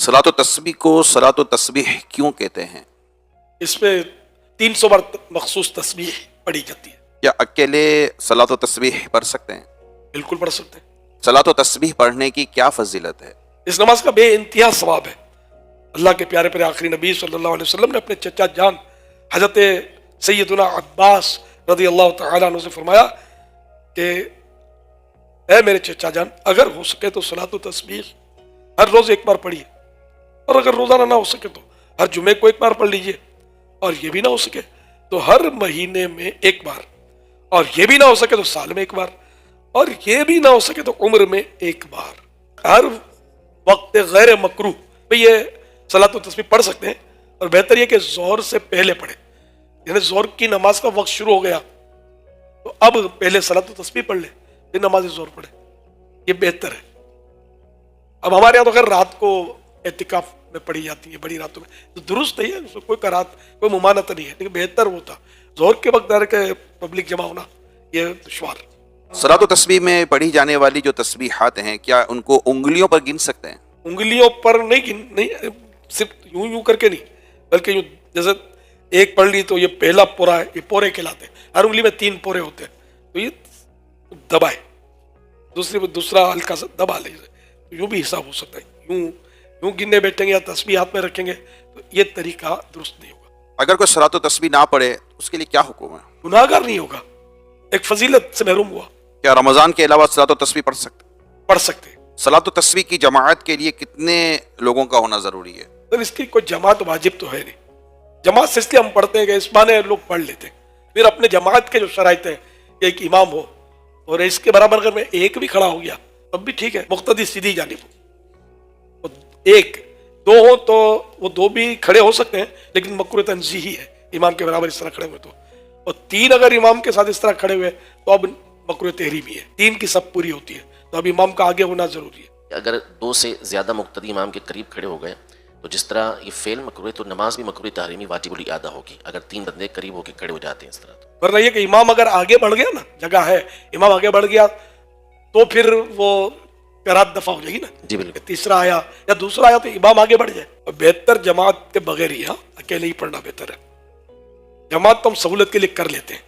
सलात व तस्बीह को सलात व तस्बीह क्यों कहते हैं? इसमें 300 बार मखसूस तस्बीह पढ़ी जाती है। क्या अकेले सलात व तस्बीह पढ़ सकते हैं? बिल्कुल पढ़ सकते हैं। सलात व तस्बीह पढ़ने की क्या फजीलत है? इस नमाज का बेइंतहा सवाब है। अल्लाह के प्यारे प्यारे आखिरी नबी सल्लल्लाहु अलैहि वसल्लम ने अपने चचा जान हजरत सैयदुना अब्बास रज़ी अल्लाह तआला अन्हु से फरमाया कि ऐ मेरे चचा जान, अगर हो सके तो सलात व तस्बीह हर रोज एक बार पढ़िए, और अगर रोजाना ना हो सके तो हर जुमे को एक बार पढ़ लीजिए, और ये भी ना हो सके तो हर महीने में एक बार, और ये भी ना हो सके तो साल में एक बार, और ये भी ना हो सके तो उम्र में एक बार। हर वक्त गैर मकरूह में ये सलात व तस्बीह पढ़ सकते हैं। और बेहतर ये कि जोहर से पहले पढ़े, यानी जोहर की नमाज का वक्त शुरू हो गया तो अब पहले सलात व तस्बीह पढ़ ले, फिर नमाज जोहर पढ़े, ये बेहतर है। अब हमारे यहाँ तो खैर रात को एतिकाफ में पढ़ी जाती है, बड़ी रातों में, तो दुरुस्त नहीं है, उसमें कोई करात कोई मुमानत नहीं है, लेकिन बेहतर वो था जोहर के वक्त दर के पब्लिक जमा होना ये दुश्वार। सलात व तस्बीह में पढ़ी जाने वाली जो तस्बीहात हैं, क्या उनको उंगलियों पर गिन सकते हैं? उंगलियों पर नहीं, सिर्फ यूं यूं करके नहीं, बल्कि यूं जैसे एक पढ़ ली तो ये पहला पोरा है, ये पोरे कहलाते हैं। हर उंगली में 3 पोरे होते हैं, तो ये दबाए, दूसरी में दूसरा हल्का सा दबा ले, तो यूं भी हिसाब हो सकता है। यूं यूं गिनने बैठेंगे या तस्बीह हाथ में रखेंगे तो ये तरीका दुरुस्त नहीं होगा। अगर कोई सलात व तस्बीह ना पढ़े तो उसके लिए क्या हुक्म है? गुनाहगार नहीं होगा, एक फजीलत से महरूम हुआ। क्या रमजान के अलावा सलात व तस्बीह पढ़ सकते हैं। सलात व तस्बीह की जमाअत के लिए कितने लोगों का होना जरूरी है? तो इसकी कोई जमात वाजिब तो है नहीं, जमात से इसलिए हम पढ़ते हैं कि इस माने लोग पढ़ लेते हैं। फिर अपने जमात के जो शराइत है कि एक इमाम हो और इसके बराबर अगर मैं एक भी खड़ा हो गया तब भी ठीक है, मुक्तदी सीधी जानिब हो। एक दो हो तो वो 2 भी खड़े हो सकते हैं, लेकिन मकरूह तंज़ीही है इमाम के बराबर इस तरह खड़े हुए तो, और 3 अगर इमाम के साथ इस तरह खड़े हुए तो अब मकरूह तहरीमी है। 3 की सब पूरी होती है, तो अब इमाम का आगे होना जरूरी है। अगर 2 से ज्यादा मुक्तदी इमाम के करीब खड़े हो गए तो जिस तरह ये फेल मकरूह, तो नमाज भी मकरूह तहरीमी वाजिबुल इआदा होगी अगर 3 बंदे करीब होकर खड़े हो जाते हैं इस तरह। वरना ये कि इमाम अगर आगे बढ़ गया ना, जगह है, इमाम आगे बढ़ गया तो फिर वो करात दफा हो जाएगी ना। जी बिल्कुल। तीसरा आया या दूसरा आया तो इमाम आगे बढ़ जाए। और बेहतर जमात के बगैर ही, हाँ, अकेले ही पढ़ना बेहतर है। जमात तो हम सहूलत के लिए कर लेते हैं,